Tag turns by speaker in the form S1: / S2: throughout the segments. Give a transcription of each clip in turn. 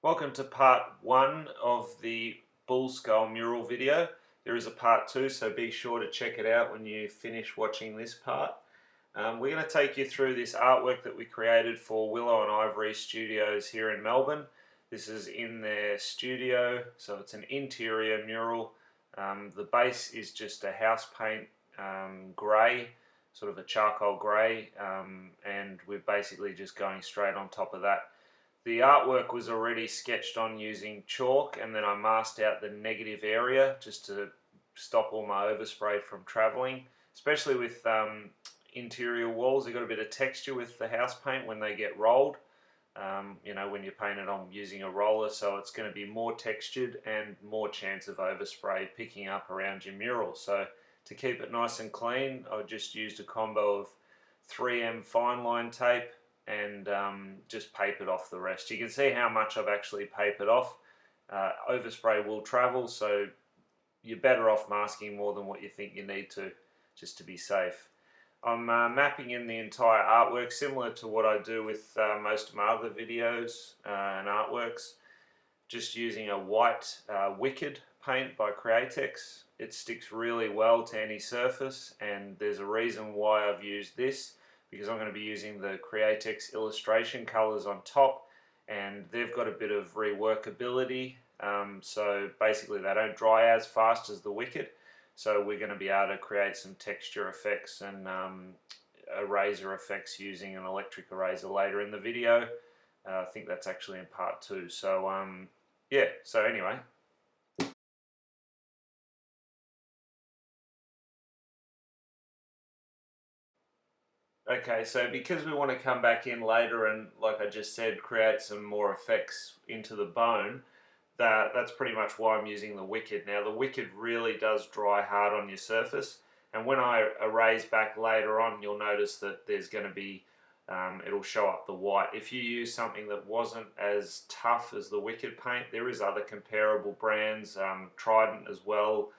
S1: Welcome to part 1 of the bull skull mural video. There is a part 2, so be sure to check it out when you finish watching this part. We're going to take you through this artwork that we created for Willow and Ivory Studios here in Melbourne. This is in their studio, so it's an interior mural. The base is just a house paint grey, sort of a charcoal grey, and we're basically just going straight on top of that. The artwork was already sketched on using chalk, and then I masked out the negative area just to stop all my overspray from travelling. Especially with interior walls, they've got a bit of texture with the house paint when they get rolled. You know, when you paint it on using a roller, so it's going to be more textured and more chance of overspray picking up around your mural. So to keep it nice and clean, I just used a combo of 3M fine line tape and just papered off the rest. You can see how much I've actually papered off. Overspray will travel, so you're better off masking more than what you think you need to, just to be safe. I'm mapping in the entire artwork, similar to what I do with most of my other videos and artworks, just using a white Wicked paint by Createx. It sticks really well to any surface, and there's a reason why I've used this, because I'm going to be using the Createx illustration colors on top, and they've got a bit of reworkability, so basically they don't dry as fast as the Wicked, so we're going to be able to create some texture effects and eraser effects using an electric eraser later in the video. I think that's actually in part 2, so yeah, so anyway. Okay, so because we want to come back in later and, like I just said, create some more effects into the bone, that's pretty much why I'm using the Wicked. Now the Wicked really does dry hard on your surface, and when I erase back later on, you'll notice that there's going to be, it'll show up the white. If you use something that wasn't as tough as the Wicked paint, there is other comparable brands, Trident as well.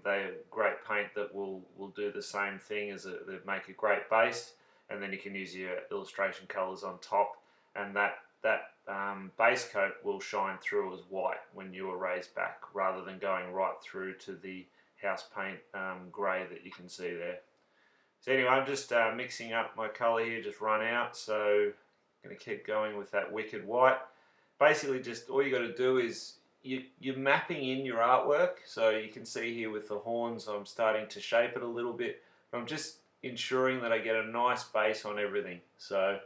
S1: They're great paint that will do the same thing, as they make a great base, and then you can use your illustration colors on top, and that base coat will shine through as white when you erase back, rather than going right through to the house paint grey that you can see there. So anyway, I'm just mixing up my color here, just run out, so I'm going to keep going with that Wicked white. Basically, just all you got to do is you're mapping in your artwork, so you can see here with the horns I'm starting to shape it a little bit, but I'm just ensuring that I get a nice base on everything. So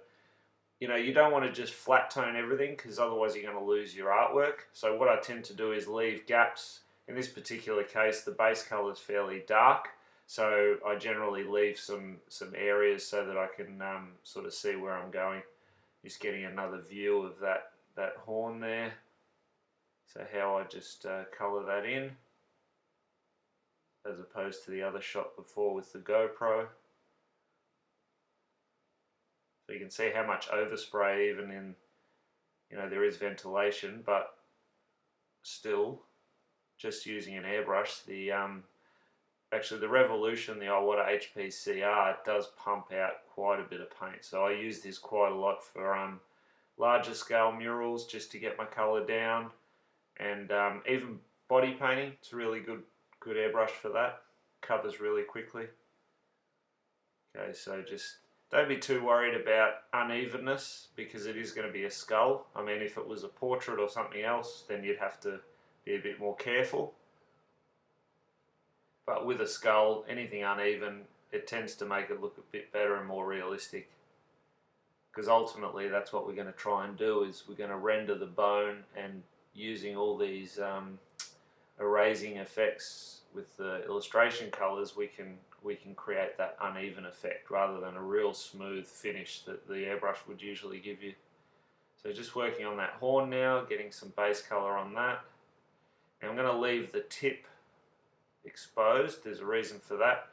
S1: you know, you don't want to just flat tone everything, because otherwise you're going to lose your artwork. So what I tend to do is leave gaps. In this particular case, the base color is fairly dark, so I generally leave some areas so that I can sort of see where I'm going. Just getting another view of that horn there. So how I just colour that in, as opposed to the other shot before with the GoPro. So you can see how much overspray, even in, you know, there is ventilation, but still, just using an airbrush, actually the Revolution, the Iwater HPCR, does pump out quite a bit of paint. So I use this quite a lot for larger scale murals, just to get my colour down. And even body painting, it's a really good airbrush for that. Covers really quickly. Okay, so just don't be too worried about unevenness, because it is going to be a skull. I mean, if it was a portrait or something else, then you'd have to be a bit more careful. But with a skull, anything uneven, it tends to make it look a bit better and more realistic. Because ultimately that's what we're going to try and do, is we're going to render the bone, and using all these erasing effects with the illustration colors, we can create that uneven effect rather than a real smooth finish that the airbrush would usually give you. So just working on that horn now, getting some base color on that. And I'm going to leave the tip exposed. There's a reason for that.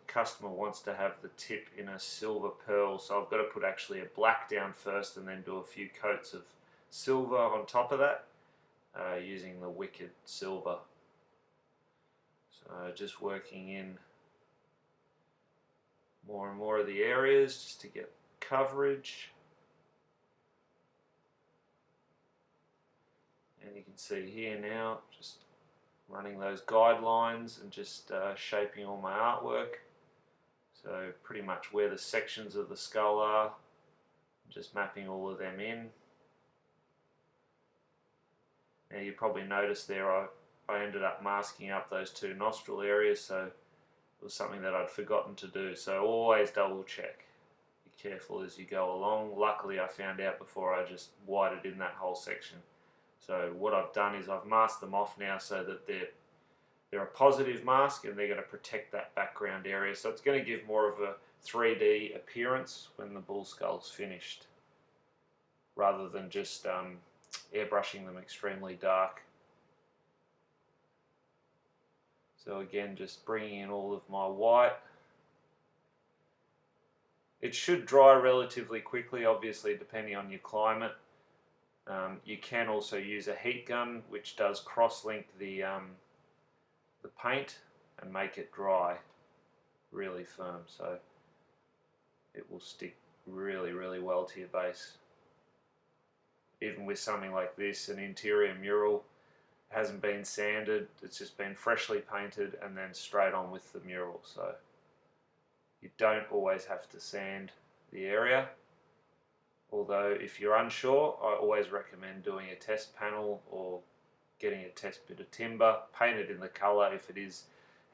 S1: Customer wants to have the tip in a silver pearl, so I've got to put actually a black down first and then do a few coats of silver on top of that, using the Wicked silver. So just working in more and more of the areas just to get coverage. And you can see here now, just running those guidelines and just shaping all my artwork. So pretty much where the sections of the skull are, just mapping all of them in. Now you probably noticed there I ended up masking up those two nostril areas, so it was something that I'd forgotten to do. So always double check. Be careful as you go along. Luckily I found out before I just whited in that whole section. So what I've done is I've masked them off now so that they're a positive mask and they're going to protect that background area. So it's going to give more of a 3D appearance when the bull skull's finished, rather than just airbrushing them extremely dark. So again, just bringing in all of my white. It should dry relatively quickly, obviously depending on your climate. You can also use a heat gun, which does cross-link the paint and make it dry really firm, so it will stick really, really well to your base. Even with something like this, an interior mural, hasn't been sanded, it's just been freshly painted and then straight on with the mural, so you don't always have to sand the area. Although if you're unsure, I always recommend doing a test panel or getting a test bit of timber, paint it in the colour if it is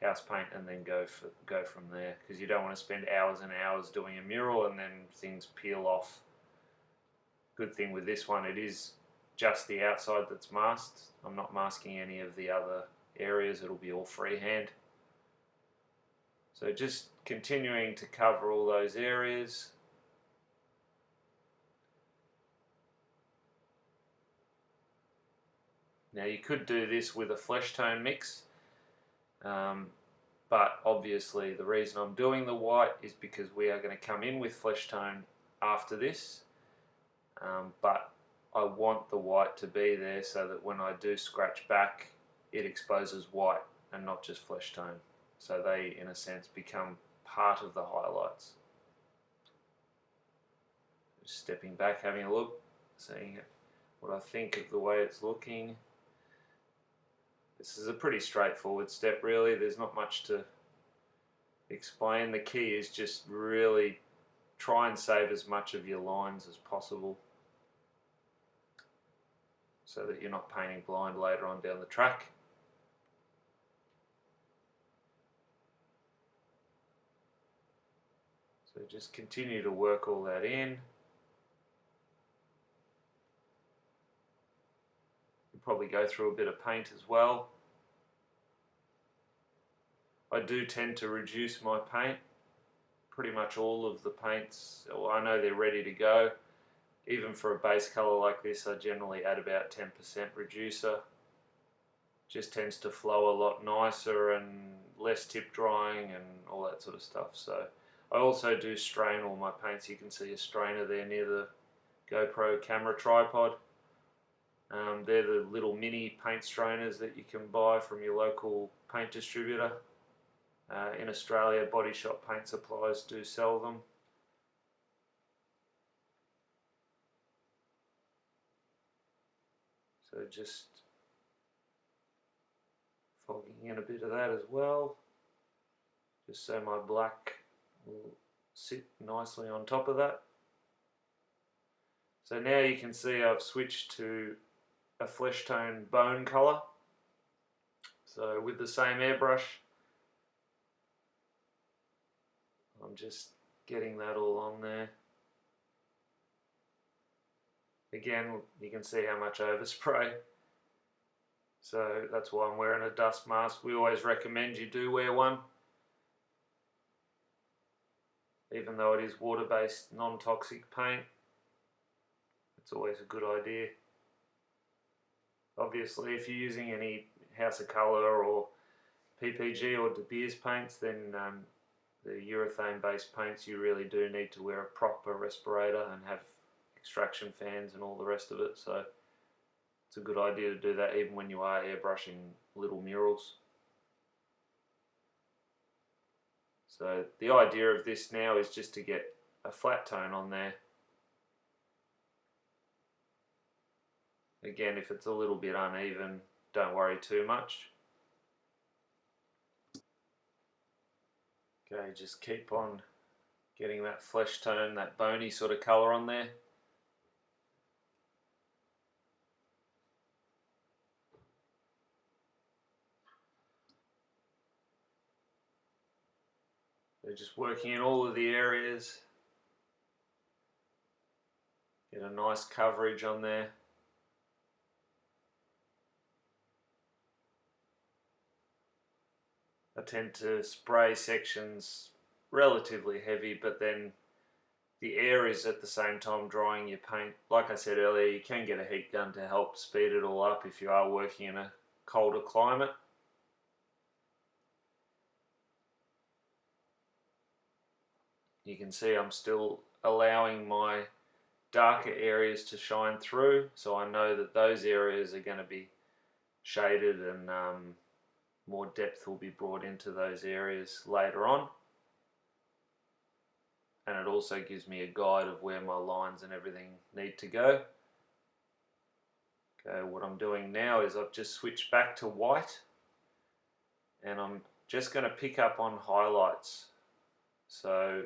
S1: house paint, and then go from there, because you don't want to spend hours and hours doing a mural and then things peel off. Good thing with this one, it is just the outside that's masked. I'm not masking any of the other areas, it'll be all freehand. So just continuing to cover all those areas. Now you could do this with a flesh tone mix, but obviously the reason I'm doing the white is because we are going to come in with flesh tone after this, but I want the white to be there so that when I do scratch back, it exposes white and not just flesh tone. So they, in a sense, become part of the highlights. Just stepping back, having a look, seeing what I think of the way it's looking. This is a pretty straightforward step really, there's not much to explain. The key is just really try and save as much of your lines as possible so that you're not painting blind later on down the track. So just continue to work all that in. You'll probably go through a bit of paint as well. I do tend to reduce my paint. Pretty much all of the paints, well, I know they're ready to go. Even for a base colour like this, I generally add about 10% reducer. Just tends to flow a lot nicer and less tip drying and all that sort of stuff. So I also do strain all my paints. You can see a strainer there near the GoPro camera tripod. They're the little mini paint strainers that you can buy from your local paint distributor. In Australia, Body Shop Paint Supplies do sell them. So just fogging in a bit of that as well, just so my black will sit nicely on top of that. So now you can see I've switched to a flesh tone bone colour. So with the same airbrush, I'm just getting that all on there. Again, you can see how much overspray. So that's why I'm wearing a dust mask. We always recommend you do wear one, even though it is water-based, non-toxic paint. It's always a good idea. Obviously, if you're using any House of Colour or PPG or De Beers paints, then the urethane-based paints, you really do need to wear a proper respirator and have extraction fans and all the rest of it. So it's a good idea to do that even when you are airbrushing little murals. So the idea of this now is just to get a flat tone on there. Again, if it's a little bit uneven, don't worry too much. Okay, just keep on getting that flesh tone, that bony sort of colour on there. So just working in all of the areas. Get a nice coverage on there. I tend to spray sections relatively heavy, but then the air is at the same time drying your paint. Like I said earlier, you can get a heat gun to help speed it all up if you are working in a colder climate. You can see I'm still allowing my darker areas to shine through, so I know that those areas are going to be shaded, and more depth will be brought into those areas later on. And it also gives me a guide of where my lines and everything need to go. Okay, what I'm doing now is I've just switched back to white, and I'm just going to pick up on highlights. So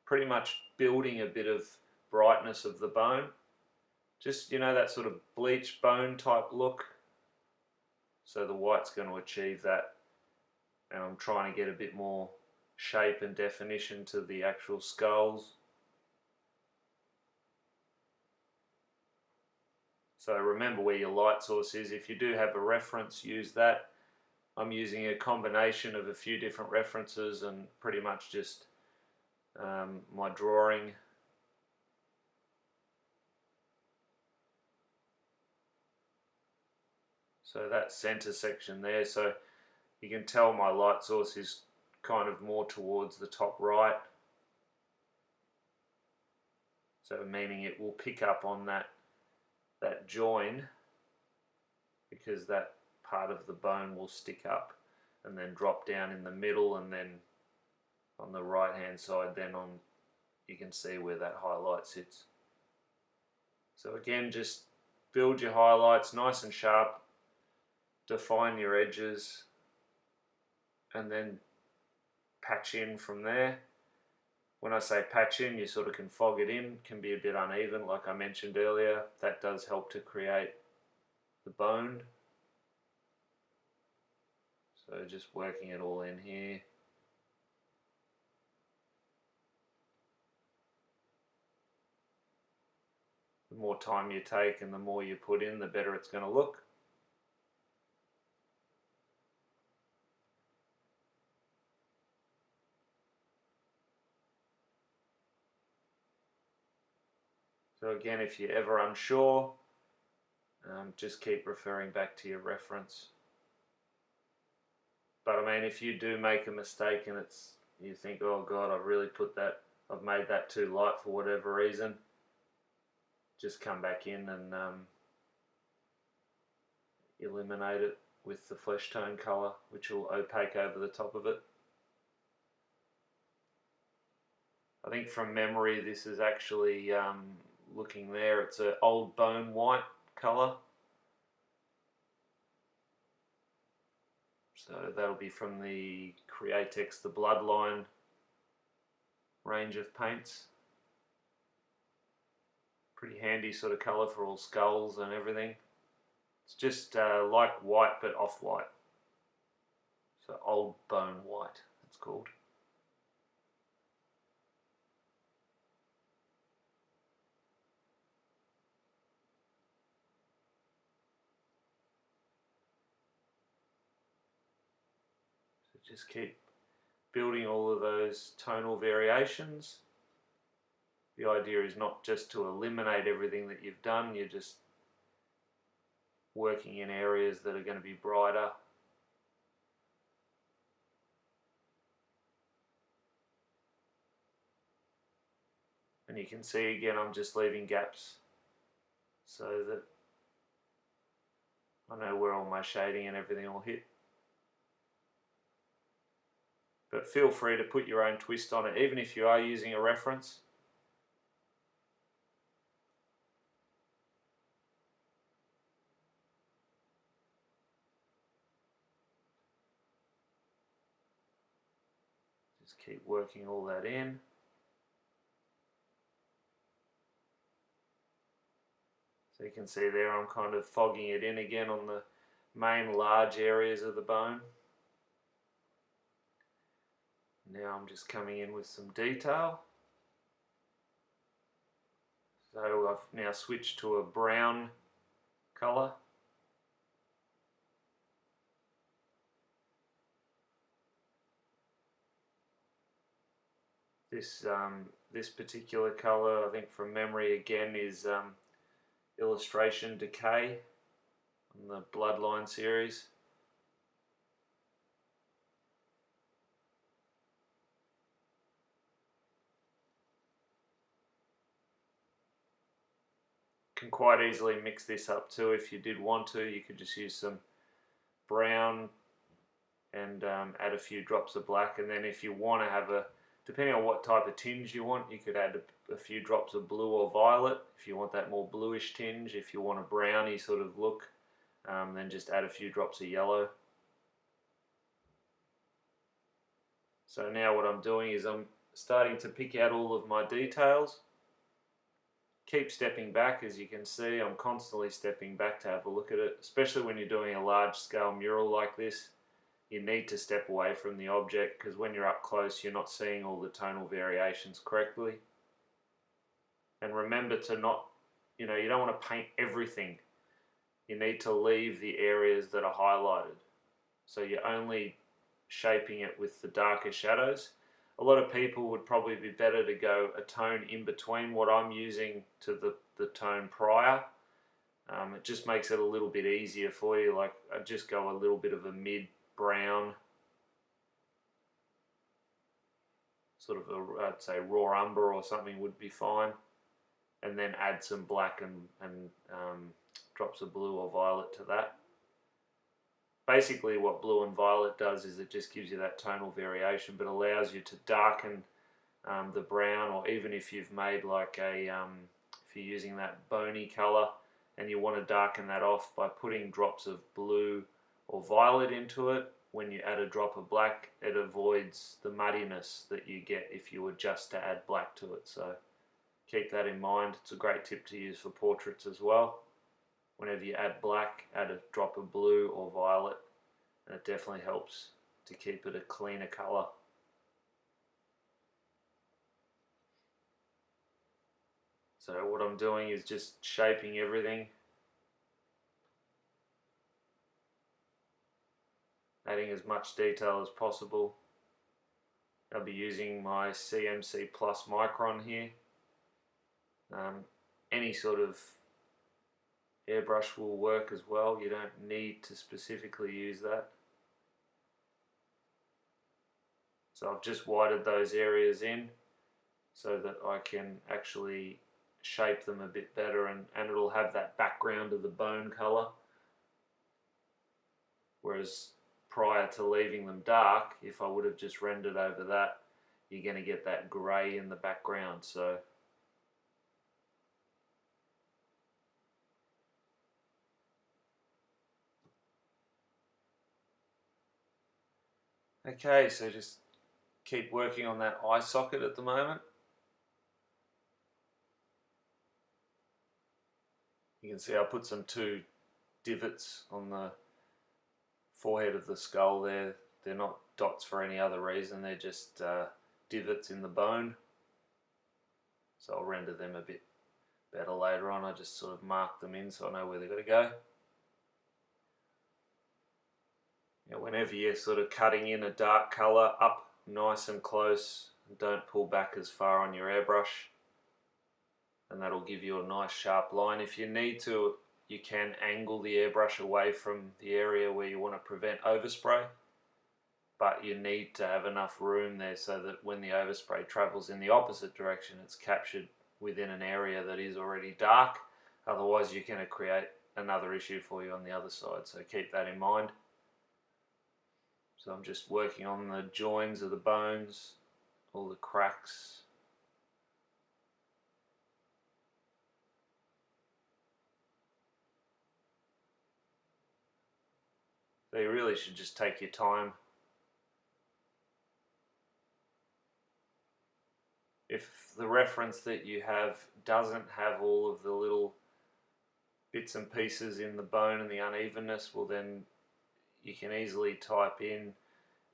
S1: pretty much building a bit of brightness of the bone. Just, you know, that sort of bleached bone type look. So the white's going to achieve that. And I'm trying to get a bit more shape and definition to the actual skulls. So remember where your light source is. If you do have a reference, use that. I'm using a combination of a few different references and pretty much just my drawing. So that center section there, so you can tell my light source is kind of more towards the top right. So meaning it will pick up on that join, because that part of the bone will stick up and then drop down in the middle, and then on the right hand side then you can see where that highlight sits. So again, just build your highlights nice and sharp, define your edges, and then patch in from there. When I say patch in, you sort of can fog it in, can be a bit uneven like I mentioned earlier. That does help to create the bone. So just working it all in here. The more time you take and the more you put in, the better it's going to look. So again, if you're ever unsure, just keep referring back to your reference. But I mean, if you do make a mistake and you think, oh God, I've made that too light for whatever reason, just come back in and eliminate it with the flesh tone colour, which will opaque over the top of it. I think from memory this is actually, looking there, it's an old bone white colour. So that'll be from the Createx, the Bloodline range of paints. Pretty handy sort of colour for all skulls and everything. It's just like white but off-white. So old bone white, it's called. So just keep building all of those tonal variations. The idea is not just to eliminate everything that you've done, you're just working in areas that are going to be brighter. And you can see again, I'm just leaving gaps so that I know where all my shading and everything will hit. but feel free to put your own twist on it, even if you are using a reference. Just keep working all that in. So you can see there I'm kind of fogging it in again on the main large areas of the bone. Now I'm just coming in with some detail. So I've now switched to a brown colour. This particular colour, I think from memory again, is Illustration Decay on the Bloodline series. Can quite easily mix this up too if you did want to. You could just use some brown and add a few drops of black, and then if you want to have depending on what type of tinge you want, you could add a few drops of blue or violet if you want that more bluish tinge. If you want a browny sort of look, then just add a few drops of yellow. So now what I'm doing is I'm starting to pick out all of my details. Keep stepping back. As you can see, I'm constantly stepping back to have a look at it, especially when you're doing a large scale mural like this. You need to step away from the object, because when you're up close you're not seeing all the tonal variations correctly. And remember to not, you don't want to paint everything. You need to leave the areas that are highlighted. So you're only shaping it with the darker shadows. A lot of people would probably be better to go a tone in between what I'm using to the tone prior. It just makes it a little bit easier for you. Like I just go a little bit of a mid brown, sort of I'd say raw umber or something would be fine, and then add some black and drops of blue or violet to that. Basically what blue and violet does is it just gives you that tonal variation, but allows you to darken the brown, or even if you've made like if you're using that bony colour and you want to darken that off by putting drops of blue or violet into it, when you add a drop of black, it avoids the muddiness that you get if you were just to add black to it. So keep that in mind. It's a great tip to use for portraits as well. Whenever you add black, add a drop of blue or violet, and it definitely helps to keep it a cleaner colour. So what I'm doing is just shaping everything, adding as much detail as possible. I'll be using my CMC Plus Micron here. Any sort of airbrush will work as well. You don't need to specifically use that. So I've just whited those areas in so that I can actually shape them a bit better, and it'll have that background of the bone colour. Whereas prior to leaving them dark, if I would have just rendered over that, you're going to get that grey in the background. So okay, so just keep working on that eye socket at the moment. You can see I put some 2 divots on the forehead of the skull there. They're not dots for any other reason, they're just divots in the bone. So I'll render them a bit better later on. I just sort of mark them in so I know where they've got to go. Whenever you're sort of cutting in a dark colour, up nice and close, and don't pull back as far on your airbrush, and that'll give you a nice sharp line. If you need to, you can angle the airbrush away from the area where you want to prevent overspray, but you need to have enough room there so that when the overspray travels in the opposite direction, it's captured within an area that is already dark. Otherwise you're going to create another issue for you on the other side, so keep that in mind. So I'm just working on the joins of the bones, all the cracks. So you really should just take your time. If the reference that you have doesn't have all of the little bits and pieces in the bone and the unevenness, well then you can easily type in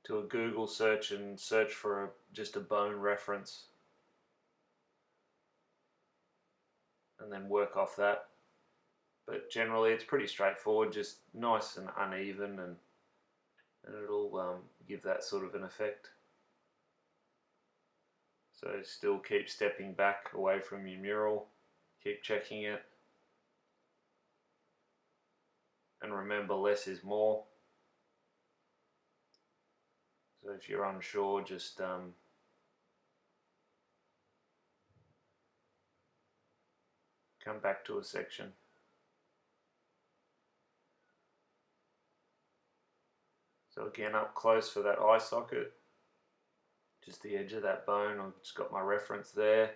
S1: to a Google search and search for just a bone reference and then work off that. But generally it's pretty straightforward, just nice and uneven, and it'll give that sort of an effect. So still keep stepping back away from your mural, keep checking it, and remember less is more. So if you're unsure, just come back to a section. So again, up close for that eye socket, just the edge of that bone, I've just got my reference there.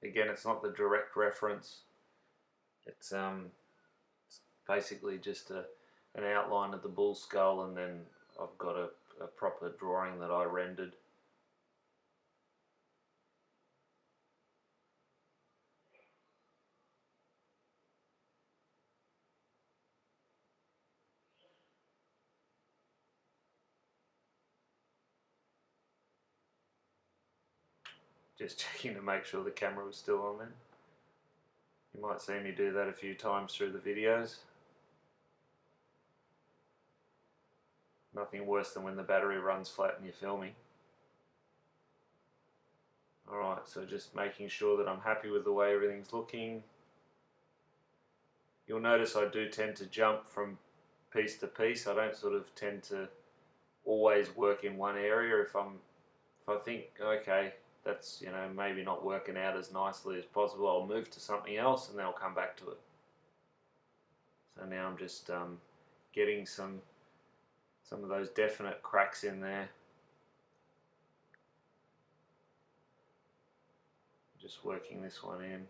S1: Again, it's not the direct reference, it's basically just an outline of the bull skull, and then I've got a proper drawing that I rendered. Just checking to make sure the camera was still on then. You might see me do that a few times through the videos. Nothing worse than when the battery runs flat and you're filming. Alright, so just making sure that I'm happy with the way everything's looking. You'll notice I do tend to jump from piece to piece. I don't sort of tend to always work in one area. If I think, okay, that's, maybe not working out as nicely as possible, I'll move to something else and then I'll come back to it. So now I'm just getting some of those definite cracks in there. Just working this one in.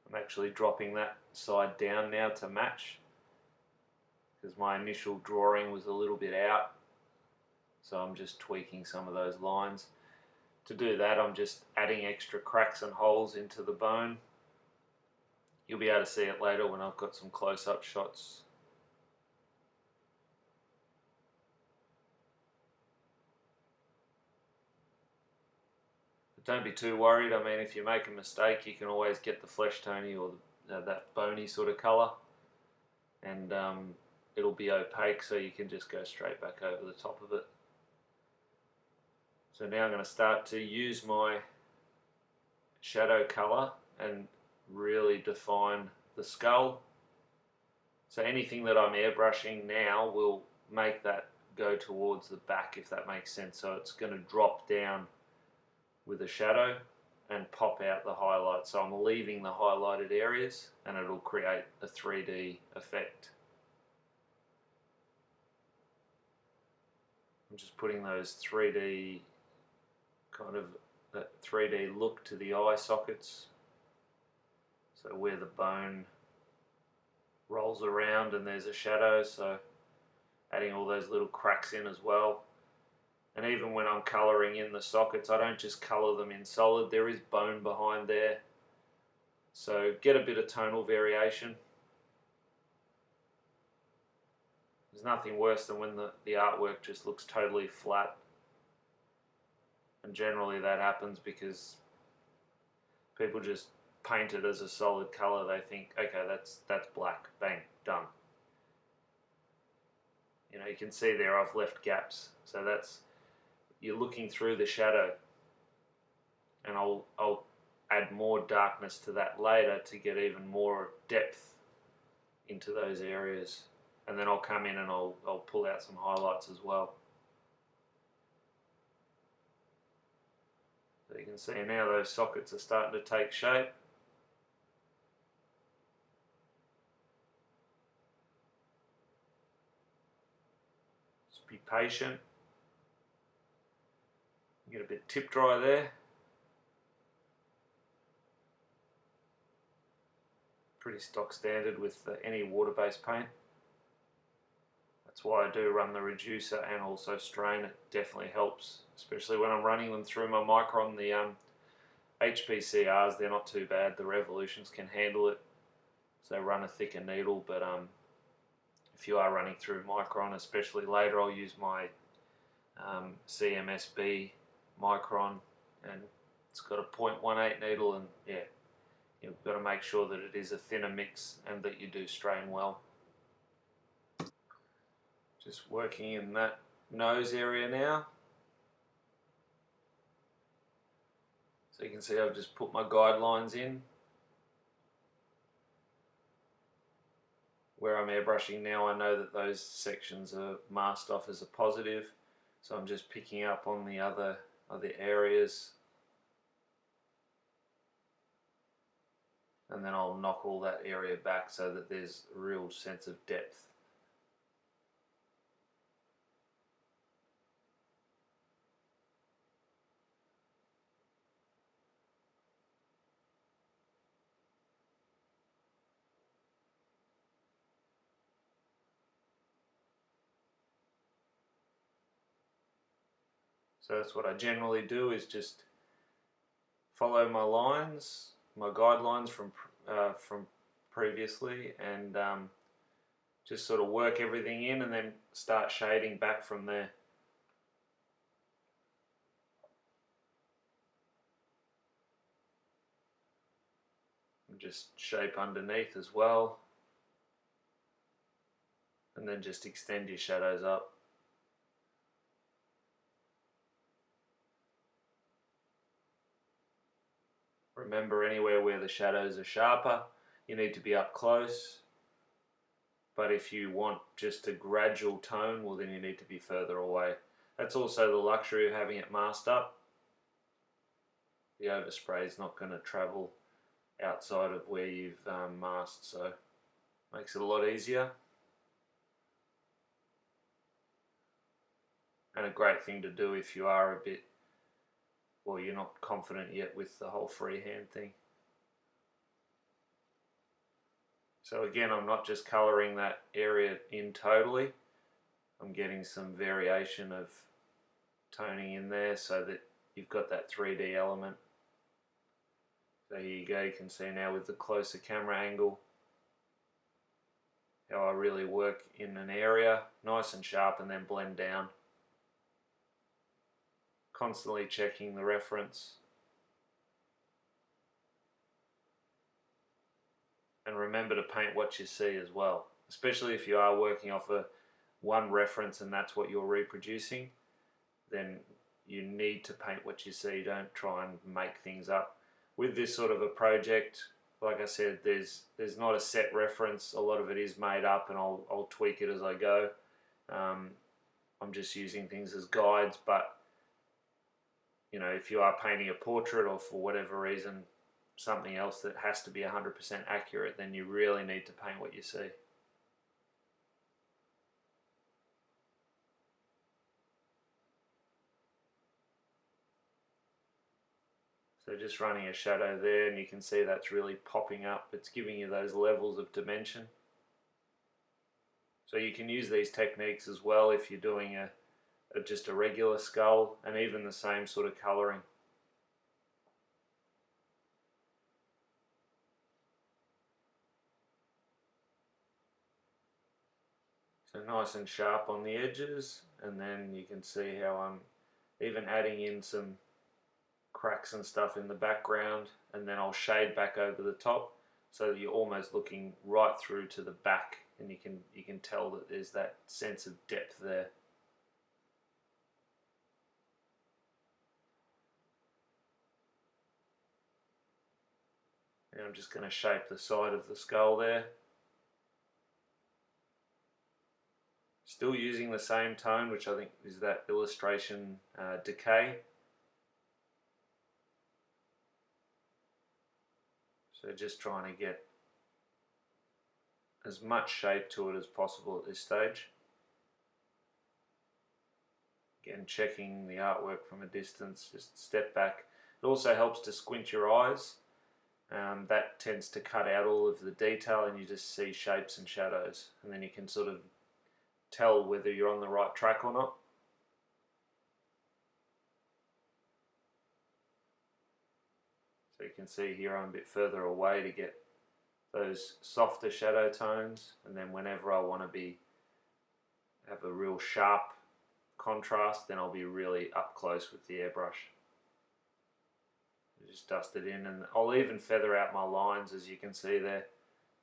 S1: I'm actually dropping that side down now to match, because my initial drawing was a little bit out. So I'm just tweaking some of those lines. To do that, I'm just adding extra cracks and holes into the bone. You'll be able to see it later when I've got some close-up shots. But don't be too worried. I mean, if you make a mistake, you can always get the flesh tony or that bony sort of colour, and it'll be opaque, so you can just go straight back over the top of it. So now I'm going to start to use my shadow colour and really define the skull. So anything that I'm airbrushing now will make that go towards the back, if that makes sense. So it's going to drop down with a shadow and pop out the highlight. So I'm leaving the highlighted areas and it'll create a 3D effect. I'm just putting those 3D kind of that 3D look to the eye sockets. So where the bone rolls around and there's a shadow, so adding all those little cracks in as well. And even when I'm colouring in the sockets, I don't just colour them in solid, there is bone behind there. So get a bit of tonal variation. There's nothing worse than when the artwork just looks totally flat. And generally that happens because people just paint it as a solid colour. They think, okay, that's black, bang, done. You can see there I've left gaps. So that's, you're looking through the shadow. And I'll add more darkness to that later to get even more depth into those areas. And then I'll come in and I'll pull out some highlights as well. So you can see now those sockets are starting to take shape. be patient. Get a bit tip dry there. Pretty stock standard with any water-based paint. That's why I do run the reducer and also strain. It definitely helps, especially when I'm running them through my micron. The HPCRs, they're not too bad. The Revolutions can handle it, so they run a thicker needle. But if you are running through micron, especially later, I'll use my CMSB micron, and it's got a 0.18 needle, and yeah, you've got to make sure that it is a thinner mix and that you do strain well. Just working in that nose area now. So you can see I've just put my guidelines in. Where I'm airbrushing now, I know that those sections are masked off as a positive, so I'm just picking up on the other areas, and then I'll knock all that area back so that there's a real sense of depth. So that's what I generally do, is just follow my lines, my guidelines from previously, and just sort of work everything in and then start shading back from there. And just shape underneath as well, and then just extend your shadows up. Remember, anywhere where the shadows are sharper, you need to be up close. But if you want just a gradual tone, well, then you need to be further away. That's also the luxury of having it masked up. The overspray is not going to travel outside of where you've masked, so makes it a lot easier. And a great thing to do if you are a bit, well, you're not confident yet with the whole freehand thing. So again, I'm not just colouring that area in totally, I'm getting some variation of toning in there so that you've got that 3D element. So here you go, you can see now with the closer camera angle how I really work in an area, nice and sharp, and then blend down. Constantly checking the reference. And remember to paint what you see as well, especially if you are working off one reference and that's what you're reproducing, then you need to paint what you see. Don't try and make things up. With this sort of a project, like I said, there's not a set reference. A lot of it is made up, and I'll tweak it as I go. I'm just using things as guides, but you know, if you are painting a portrait or for whatever reason something else that has to be 100% accurate, then you really need to paint what you see. So just running a shadow there, and you can see that's really popping up. It's giving you those levels of dimension. So you can use these techniques as well if you're doing just a regular skull, and even the same sort of colouring. So nice and sharp on the edges, and then you can see how I'm even adding in some cracks and stuff in the background, and then I'll shade back over the top so that you're almost looking right through to the back, and you can tell that there's that sense of depth there. And I'm just going to shape the side of the skull there. Still using the same tone, which I think is that illustration decay. So just trying to get as much shape to it as possible at this stage. Again, checking the artwork from a distance, just step back. It also helps to squint your eyes. That tends to cut out all of the detail and you just see shapes and shadows, and then you can sort of tell whether you're on the right track or not. So you can see here I'm a bit further away to get those softer shadow tones, and then whenever I want to have a real sharp contrast, then I'll be really up close with the airbrush. Just dust it in, and I'll even feather out my lines, as you can see there.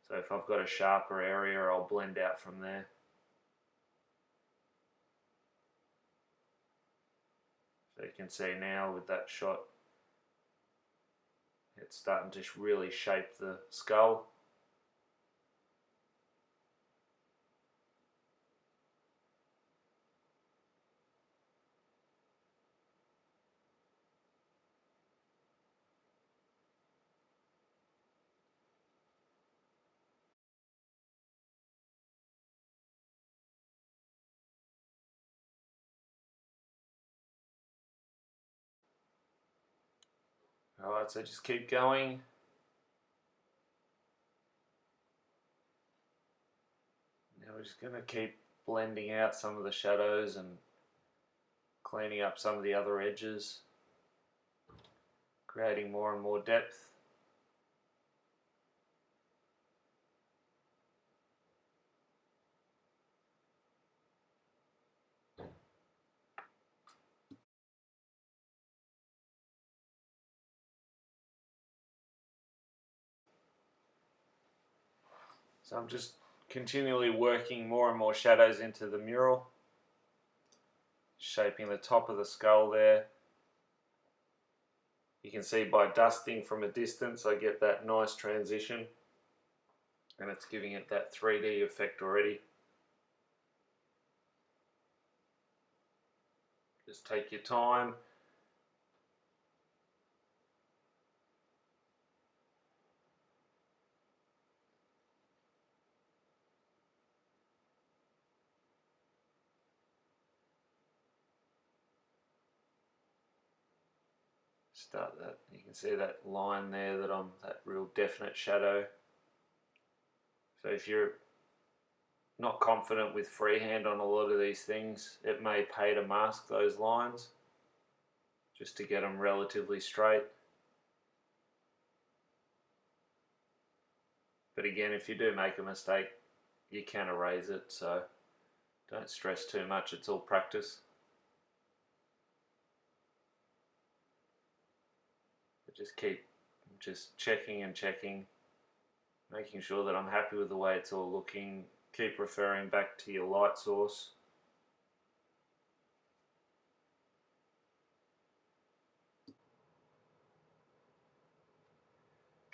S1: So if I've got a sharper area, I'll blend out from there. So you can see now with that shot, it's starting to really shape the skull. Alright, so just keep going. Now we're just going to keep blending out some of the shadows and cleaning up some of the other edges, creating more and more depth. So I'm just continually working more and more shadows into the mural, shaping the top of the skull there. You can see by dusting from a distance I get that nice transition, and it's giving it that 3D effect already. Just take your time. Start that. You can see that line there that that real definite shadow. So if you're not confident with freehand on a lot of these things, it may pay to mask those lines just to get them relatively straight. But again, if you do make a mistake, you can erase it, so don't stress too much, it's all practice. But just keep checking and checking, making sure that I'm happy with the way it's all looking. Keep referring back to your light source.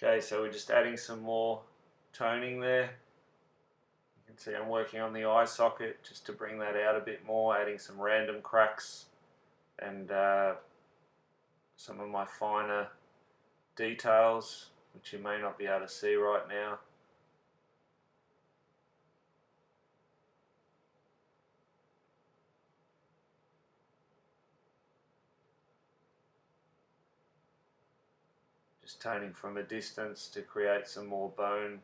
S1: Okay, so we're just adding some more toning there. You can see I'm working on the eye socket just to bring that out a bit more, adding some random cracks and some of my finer details, which you may not be able to see right now. Just toning from a distance to create some more bone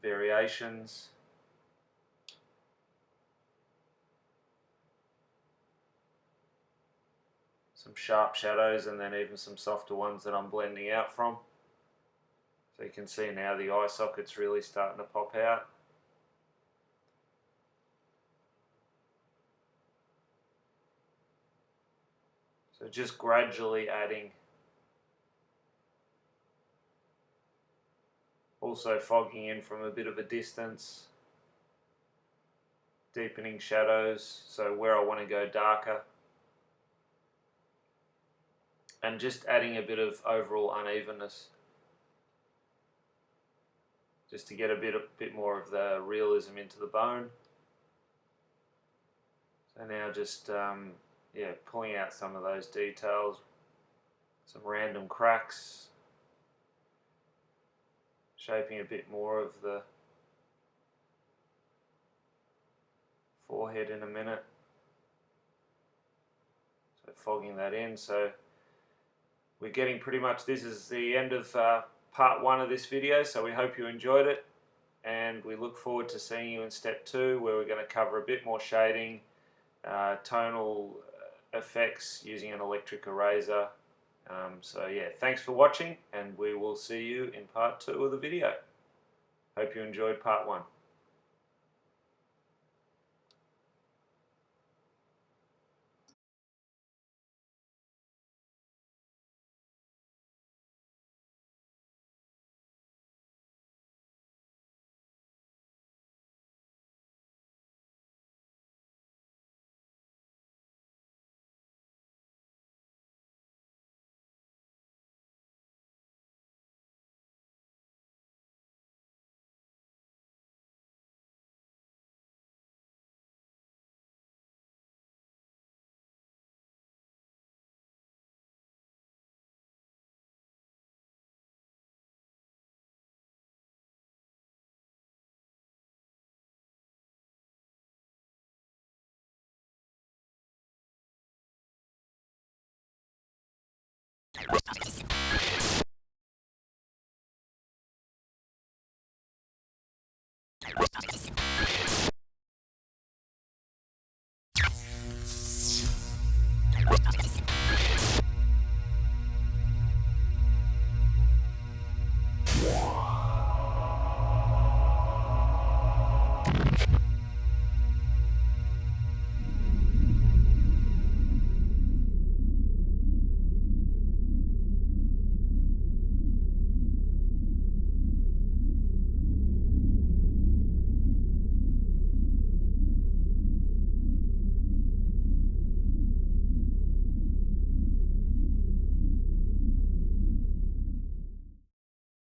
S1: variations. Some sharp shadows and then even some softer ones that I'm blending out from. So you can see now the eye socket's really starting to pop out. So just gradually adding. Also fogging in from a bit of a distance. Deepening shadows, so where I want to go darker. And just adding a bit of overall unevenness. Just to get a bit more of the realism into the bone. So now just pulling out some of those details, some random cracks, shaping a bit more of the forehead in a minute. So fogging that in. So we're getting pretty much, this is the end of part 1 of this video, so we hope you enjoyed it, and we look forward to seeing you in step 2, where we're going to cover a bit more shading, tonal effects using an electric eraser. So yeah, thanks for watching, and we will see you in part 2 of the video. Hope you enjoyed part 1.